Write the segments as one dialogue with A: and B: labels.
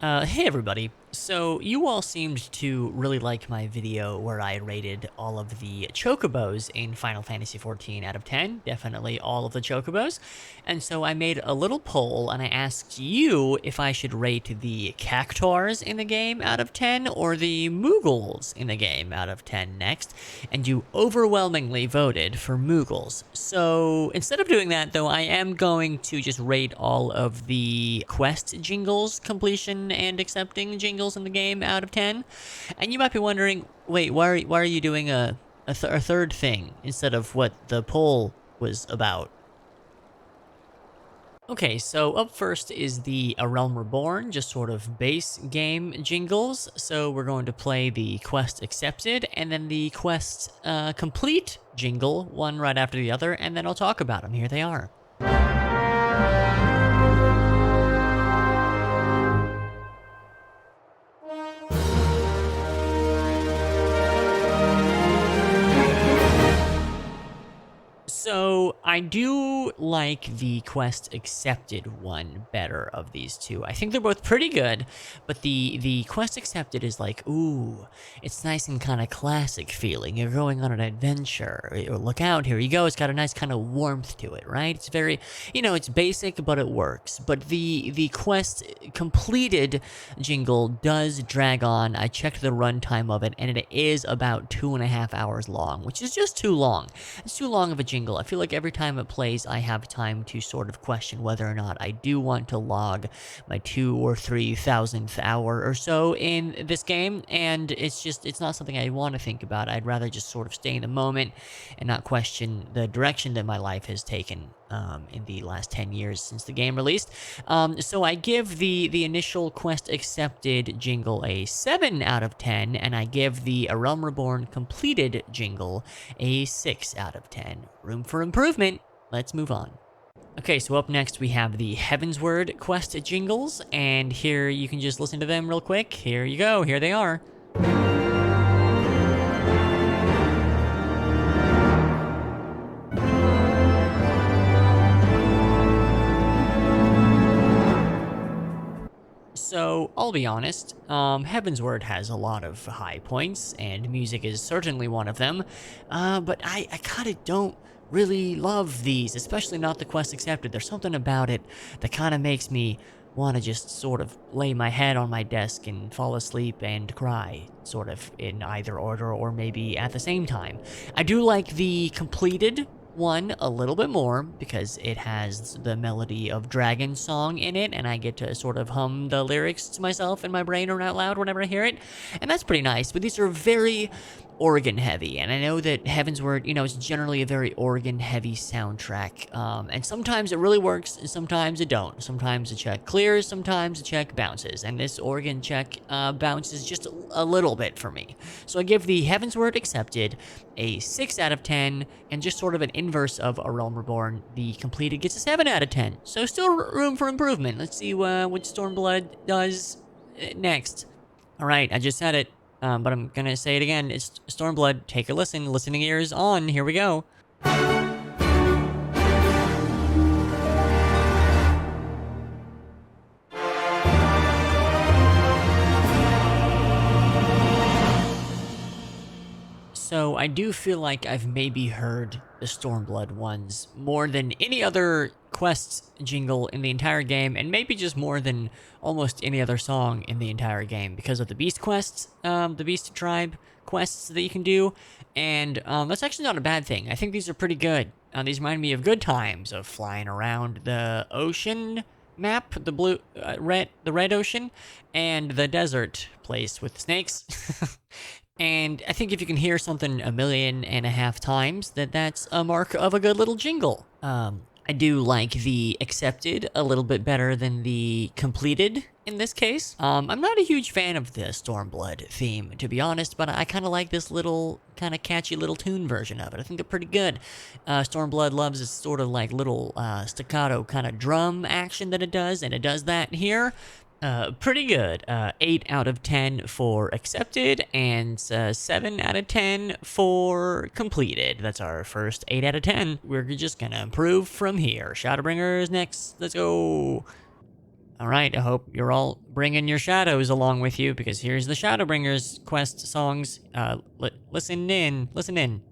A: Hey everybody. So you all seemed to really like my video where I rated all of the chocobos in Final Fantasy XIV out of 10, definitely all of the chocobos. And so I made a little poll and I asked you if I should rate the cactuars in the game out of 10 or the moogles in the game out of 10 next. And you overwhelmingly voted for moogles. So instead of doing that though, I am going to just rate all of the quest jingles completion and accepting jingles in the game out of 10. And you might be wondering, wait, why are you doing a third thing instead of what the poll was about? Okay, so up first is the A Realm Reborn, just sort of base game jingles. So we're going to play the quest accepted and then the quest complete jingle, one right after the other, and then I'll talk about them. Here they are. So I do like the quest accepted one better of these two. I think they're both pretty good, but the quest accepted is like, ooh, it's nice and kind of classic feeling. You're going on an adventure. Look out, here you go. It's got a nice kind of warmth to it, right? It's very, it's basic, but it works. But the quest completed jingle does drag on. I checked the runtime of it, and it is about 2.5 hours long, which is just too long. It's too long of a jingle. I feel like every time it plays, I have time to sort of question whether or not I do want to log my 2,000th or 3,000th hour or so in this game, and it's not something I want to think about. I'd rather just sort of stay in the moment and not question the direction that my life has taken in the last 10 years since the game released. So I give the initial quest accepted jingle a 7 out of 10, and I give the A Realm Reborn completed jingle a 6 out of 10. Room for improvement. Let's move on. Okay, so up next we have the Heavensward quest jingles, and here you can just listen to them real quick. Here you go. Here they are. So, I'll be honest, Heavensward has a lot of high points, and music is certainly one of them, but I kinda don't really love these, especially not the quest accepted. There's something about it that kinda makes me want to just sort of lay my head on my desk and fall asleep and cry, sort of in either order or maybe at the same time. I do like the completed one a little bit more because it has the melody of Dragon Song in it, and I get to sort of hum the lyrics to myself in my brain or out loud whenever I hear it, and that's pretty nice. But these are very organ heavy, and I know that Heavensward, is generally a very organ heavy soundtrack, and sometimes it really works and sometimes it don't. Sometimes the check clears, sometimes the check bounces, and this organ check bounces just a little bit for me. So I give the Heavensward accepted a 6 out of 10, and just sort of an inverse of A Realm Reborn, the completed gets a 7 out of 10. So still room for improvement. Let's see what Stormblood does next. Alright, I just said it. But I'm gonna say it again. It's Stormblood. Take a listen. Listening ears on. Here we go. So I do feel like I've maybe heard the Stormblood ones more than any other quest jingle in the entire game, and maybe just more than almost any other song in the entire game because of the Beast quests, the Beast Tribe quests that you can do, and that's actually not a bad thing. I think these are pretty good. These remind me of good times of flying around the ocean map, the red ocean, and the desert place with snakes. And I think if you can hear something 1.5 million times, that's a mark of a good little jingle. I do like the accepted a little bit better than the completed in this case. I'm not a huge fan of the Stormblood theme, to be honest, but I kind of like this little, kind of catchy little tune version of it. I think they're pretty good. Stormblood loves this sort of like little staccato kind of drum action that it does, and it does that here. Pretty good. 8 out of 10 for accepted, and 7 out of 10 for completed. That's our first 8 out of 10. We're just gonna improve from here. Shadowbringers next. Let's go. All right, I hope you're all bringing your shadows along with you, because here's the Shadowbringers quest songs. Listen in, listen in.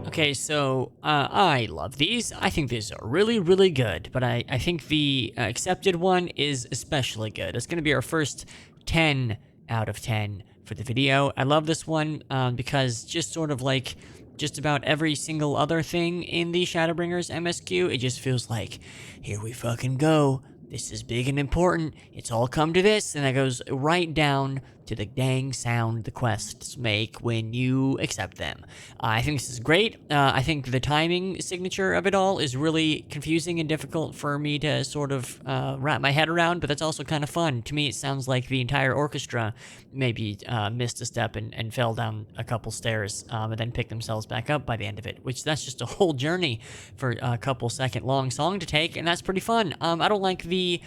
A: Okay, so I love these. I think these are really, really good, but I think the accepted one is especially good. It's going to be our first 10 out of 10 for the video. I love this one because just sort of like just about every single other thing in the Shadowbringers MSQ, it just feels like, here we fucking go. This is big and important. It's all come to this, and that goes right down to the dang sound the quests make when you accept them. I think this is great. I think the timing signature of it all is really confusing and difficult for me to sort of wrap my head around, but that's also kind of fun. To me, it sounds like the entire orchestra maybe missed a step and fell down a couple stairs and then picked themselves back up by the end of it, which that's just a whole journey for a couple second long song to take, and that's pretty fun. I don't like the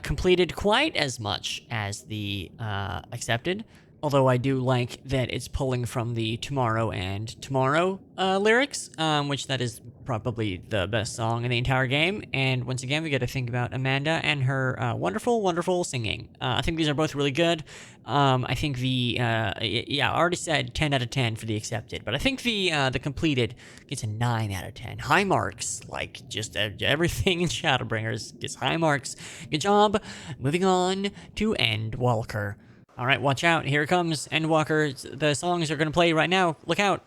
A: completed quite as much as the accepted, although I do like that it's pulling from the Tomorrow and Tomorrow lyrics, which that is probably the best song in the entire game. And once again, we got to think about Amanda and her wonderful, wonderful singing. I think these are both really good. I think the I already said 10 out of 10 for the accepted, but I think the completed gets a 9 out of 10. High marks, like just everything in Shadowbringers gets high marks. Good job. Moving on to Endwalker. All right, watch out. Here it comes, Endwalker. The songs are going to play right now. Look out.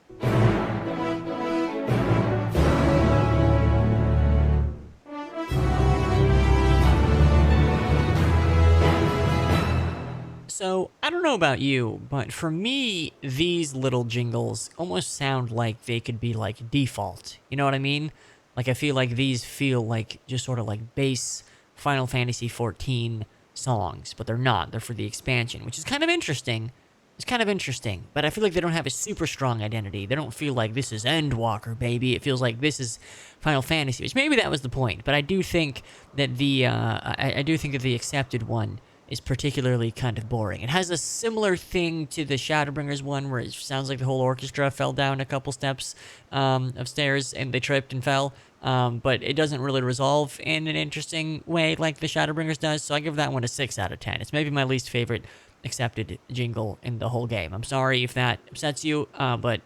A: So, I don't know about you, but for me, these little jingles almost sound like they could be like default. You know what I mean? Like, I feel like these feel like just sort of like base Final Fantasy XIV songs, but they're not. They're for the expansion, which is kind of interesting. It's kind of interesting, but I feel like they don't have a super strong identity. They don't feel like this is Endwalker, baby. It feels like this is Final Fantasy, which maybe that was the point. But I do think that the accepted one is particularly kind of boring. It has a similar thing to the Shadowbringers one, where it sounds like the whole orchestra fell down a couple steps of stairs and they tripped and fell. But it doesn't really resolve in an interesting way like the Shadowbringers does, so I give that one a 6 out of 10. It's maybe my least favorite accepted jingle in the whole game. I'm sorry if that upsets you, but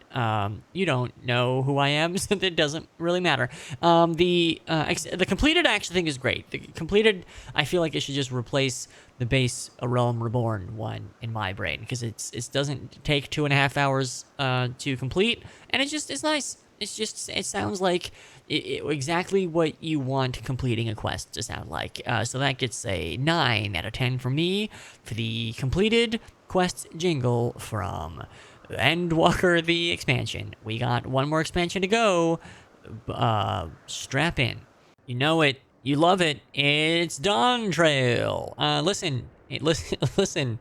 A: you don't know who I am, so it doesn't really matter. The completed I actually think is great. The completed, I feel like it should just replace the base A Realm Reborn one in my brain, because it doesn't take 2.5 hours to complete, and it's nice. It sounds like exactly what you want completing a quest to sound like. So that gets a 9 out of 10 for me for the completed quest jingle from Endwalker the expansion. We got one more expansion to go. Strap in. You know it. You love it. It's Dawn Trail. Listen. Listen.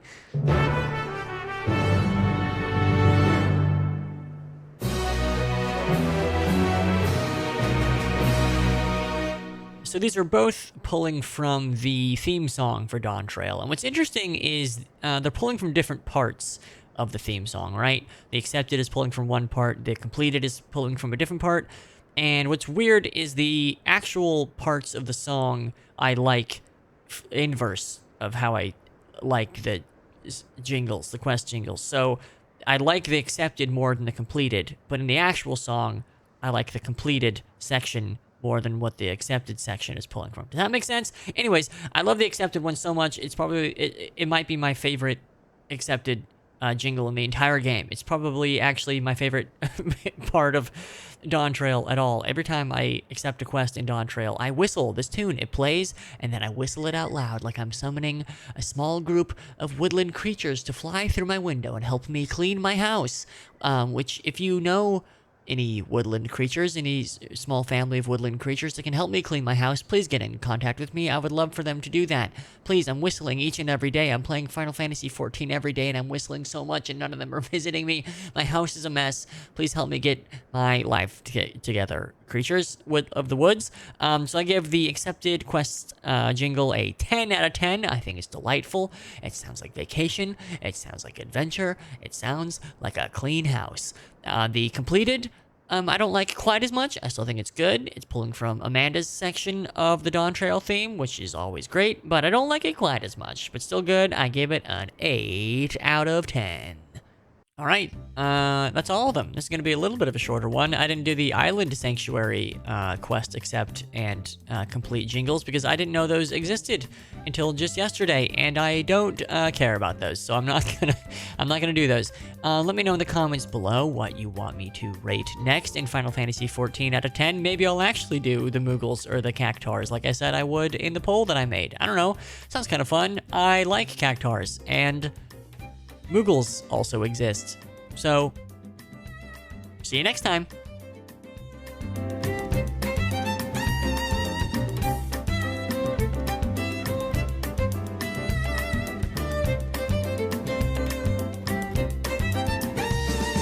A: So these are both pulling from the theme song for Dawn Trail. And what's interesting is they're pulling from different parts of the theme song, right? The accepted is pulling from one part, the completed is pulling from a different part. And what's weird is the actual parts of the song I like inverse of how I like the jingles, the quest jingles. So I like the accepted more than the completed, but in the actual song, I like the completed section more than what the accepted section is pulling from. Does that make sense? Anyways, I love the accepted one so much. It's probably, it might be my favorite accepted jingle in the entire game. It's probably actually my favorite part of Dawn Trail at all. Every time I accept a quest in Dawn Trail, I whistle this tune. It plays, and then I whistle it out loud like I'm summoning a small group of woodland creatures to fly through my window and help me clean my house. Which, if you know any woodland creatures, any small family of woodland creatures that can help me clean my house, please get in contact with me. I would love for them to do that. Please, I'm whistling each and every day. I'm playing Final Fantasy XIV every day, and I'm whistling so much, and none of them are visiting me. My house is a mess. Please help me get my life together. Creatures of the woods. So I give the accepted quest jingle a 10 out of 10. I think it's delightful. It sounds like vacation. It sounds like adventure. It sounds like a clean house. The completed, I don't like quite as much. I still think it's good. It's pulling from Amanda's section of the Dawn Trail theme, which is always great, but I don't like it quite as much. But still good. I give it an 8 out of 10. All right, that's all of them. This is going to be a little bit of a shorter one. I didn't do the Island Sanctuary quest accept and complete jingles because I didn't know those existed until just yesterday, and I don't care about those, so I'm not gonna do those. Let me know in the comments below what you want me to rate next in Final Fantasy XIV out of 10. Maybe I'll actually do the Moogles or the Cactars, like I said I would in the poll that I made. I don't know. Sounds kind of fun. I like Cactars, and Moogles also exist. So, see you next time.